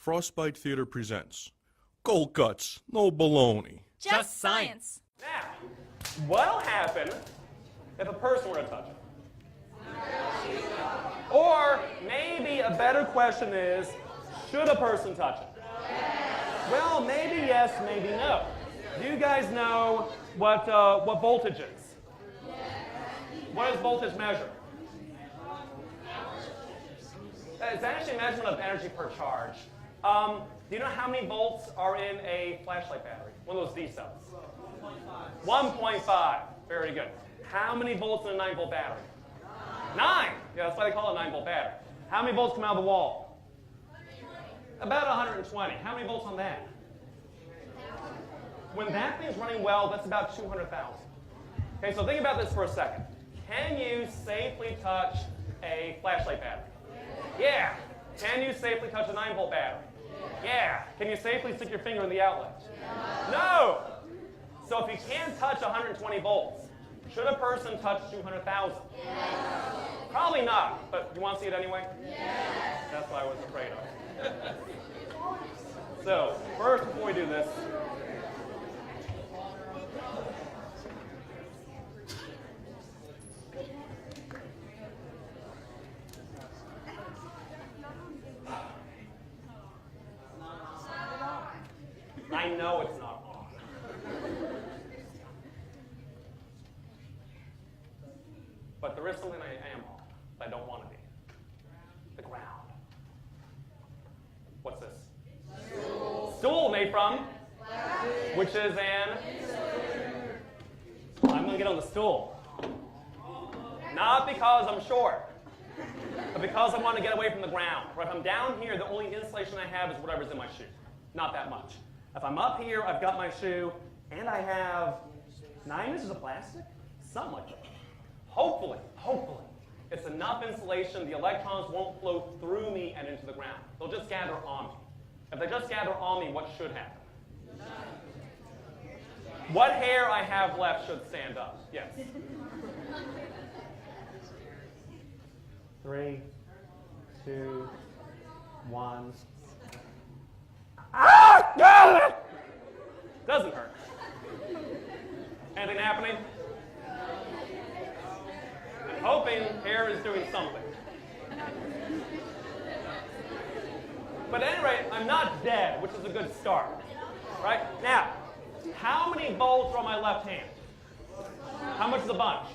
Frostbite Theater presents Cold Cuts, no baloney. Just science. Now, what'll happen if a person were to touch it? Or maybe a better question is, should a person touch it? Well, maybe yes, maybe no. Do you guys know what voltage is? What does voltage measure? It's actually a measurement of energy per charge. Do you know how many volts are in a flashlight battery? One of those D cells. 1.5. Very good. How many volts in a 9-volt battery? 9. Yeah, that's why they call it a 9-volt battery. How many volts come out of the wall? About 120. How many volts on that? When that thing's running well, that's about 200,000. Okay, so think about this for a second. Can you safely touch a flashlight battery? Yeah. Can you safely touch a 9-volt battery? Yeah. Can you safely stick your finger in the outlet? No. So if you can touch 120 volts, should a person touch 200,000? Probably not, but you want to see it anyway? That's what I was afraid of. So, first, before we do this, I know it's not on. But there is something I am on that I don't want to be. The ground. What's this? Stool made from? Which is an? I'm going to get on the stool. Not because I'm short, but because I want to get away from the ground. Or if I'm down here, the only insulation I have is whatever's in my shoe. Not that much. If I'm up here, I've got my shoe, and I have 9 inches of plastic? Something like that. Hopefully, it's enough insulation, the electrons won't flow through me and into the ground. They'll just gather on me. If they just gather on me, what should happen? What hair I have left should stand up. Yes. 3, 2, 1. Ah! God! Doesn't hurt. Anything happening? I'm hoping hair is doing something. But at any rate, I'm not dead, which is a good start. Right? Now, how many volts are on my left hand? How much is a bunch?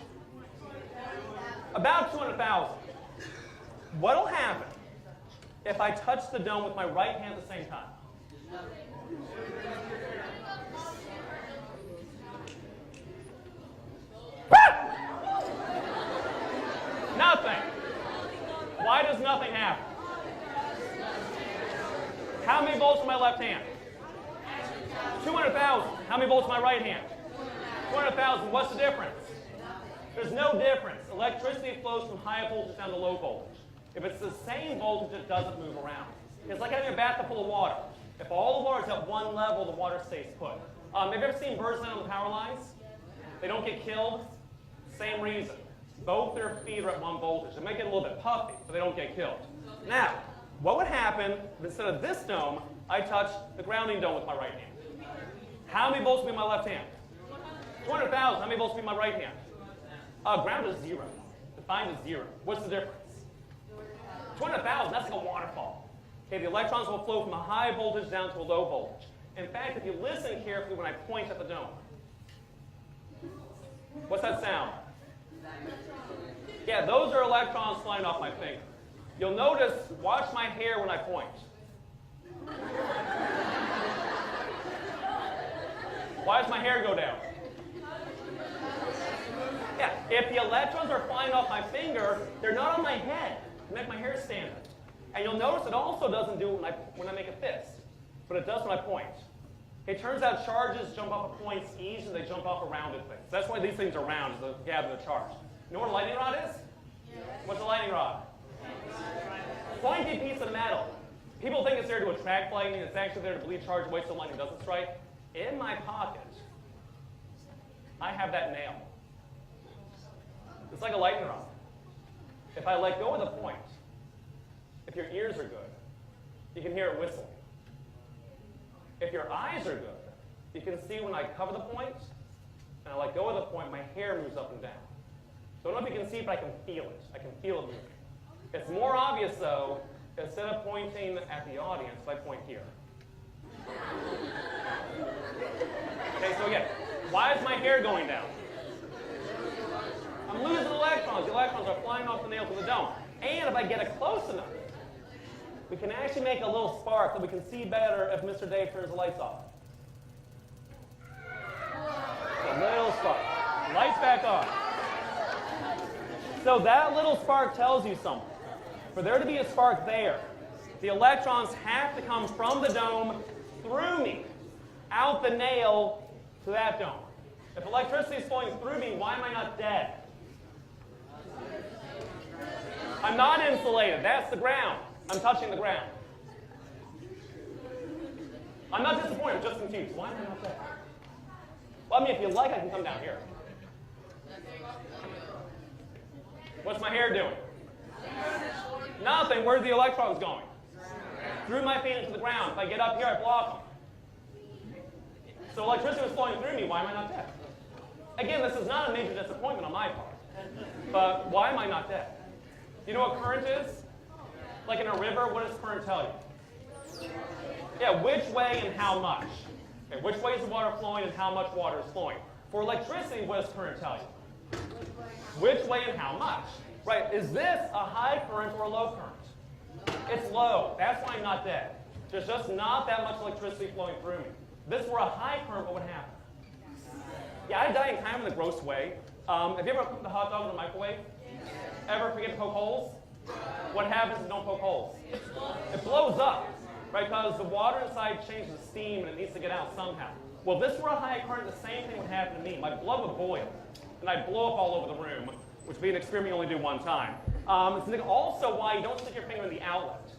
About 200,000. What'll happen if I touch the dome with my right hand at the same time? Nothing. Why does nothing happen? How many volts in my left hand? 200,000. How many volts in my right hand? 200,000. What's the difference? There's no difference. Electricity flows from high voltage down to low voltage. If it's the same voltage, it doesn't move around. It's like having a bathtub full of water. If all the water is at one level, the water stays put. Have you ever seen birds land on the power lines? They don't get killed. Same reason. Both their feet are at one voltage. They might get a little bit puffy, but they don't get killed. Now, what would happen if instead of this dome, I touch the grounding dome with my right hand? How many volts would be in my left hand? 200,000. How many volts would be in my right hand? Ground is 0. Defined as 0. What's the difference? 200,000, that's like a waterfall. Okay, the electrons will flow from a high voltage down to a low voltage. In fact, if you listen carefully when I point at the dome, what's that sound? Yeah, those are electrons flying off my finger. You'll notice, watch my hair when I point. Why does my hair go down? Yeah, if the electrons are flying off my finger, they're not on my head. They make my hair stand up. And you'll notice it also doesn't do it when I make a fist, but it does when I point. It turns out charges jump off of points easier than they jump off of rounded things. That's why these things are round, is to gather the charge. You know what a lightning rod is? What's a lightning rod? Pointy piece of metal. People think it's there to attract lightning. It's actually there to bleed charge away so lightning doesn't strike. In my pocket, I have that nail. It's like a lightning rod. If I let go of the point, if your ears are good, you can hear it whistling. If your eyes are good, you can see when I cover the point and I let go of the point, my hair moves up and down. So I don't know if you can see, but I can feel it. I can feel it moving. It's more obvious, though, instead of pointing at the audience, if I point here. Okay, so again, why is my hair going down? I'm losing electrons. The electrons are flying off the nail to the dome. And if I get it close enough, we can actually make a little spark that we can see better if Mr. Dave turns the lights off. A little spark. Lights back on. So that little spark tells you something. For there to be a spark there, the electrons have to come from the dome through me, out the nail to that dome. If electricity is flowing through me, why am I not dead? I'm not insulated. That's the ground. I'm touching the ground. I'm not disappointed, I'm just confused. Why am I not dead? Well, I mean, if you like, I can come down here. What's my hair doing? Nothing. Where's the electrons going? Through my feet into the ground. If I get up here, I block them. So electricity was flowing through me. Why am I not dead? Again, this is not a major disappointment on my part. But why am I not dead? You know what current is? Like in a river, what does current tell you? Yeah, which way and how much. Okay, which way is the water flowing and how much water is flowing? For electricity, what does current tell you? Which way and how much? Right, is this a high current or a low current? It's low. That's why I'm not dead. There's just not that much electricity flowing through me. If this were a high current, what would happen? Yeah, I die in kind of in a gross way. Have you ever put the hot dog in the microwave? Ever forget to poke holes? What happens if you don't poke holes? It blows up, right? Because the water inside changes to steam and it needs to get out somehow. Well, if this were a high current, the same thing would happen to me. My blood would boil, and I'd blow up all over the room, which would be an experiment you only do one time. It's also why you don't stick your finger in the outlet.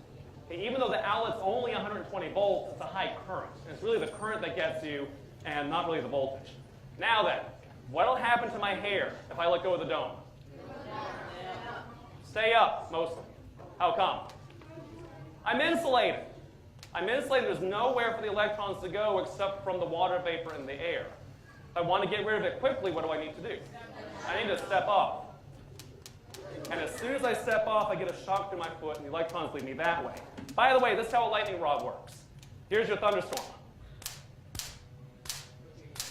Okay, even though the outlet's only 120 volts, it's a high current. And it's really the current that gets you, and not really the voltage. Now then, what will happen to my hair if I let go of the dome? Stay up, mostly. How come? I'm insulated. I'm insulated. There's nowhere for the electrons to go except from the water vapor in the air. If I want to get rid of it quickly, what do I need to do? I need to step off. And as soon as I step off, I get a shock through my foot, and the electrons lead me that way. By the way, this is how a lightning rod works. Here's your thunderstorm.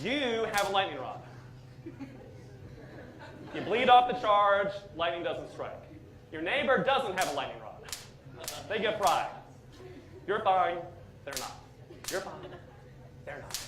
You have a lightning rod. You bleed off the charge, lightning doesn't strike. Your neighbor doesn't have a lightning rod. They get fried. You're fine, they're not. You're fine, they're not.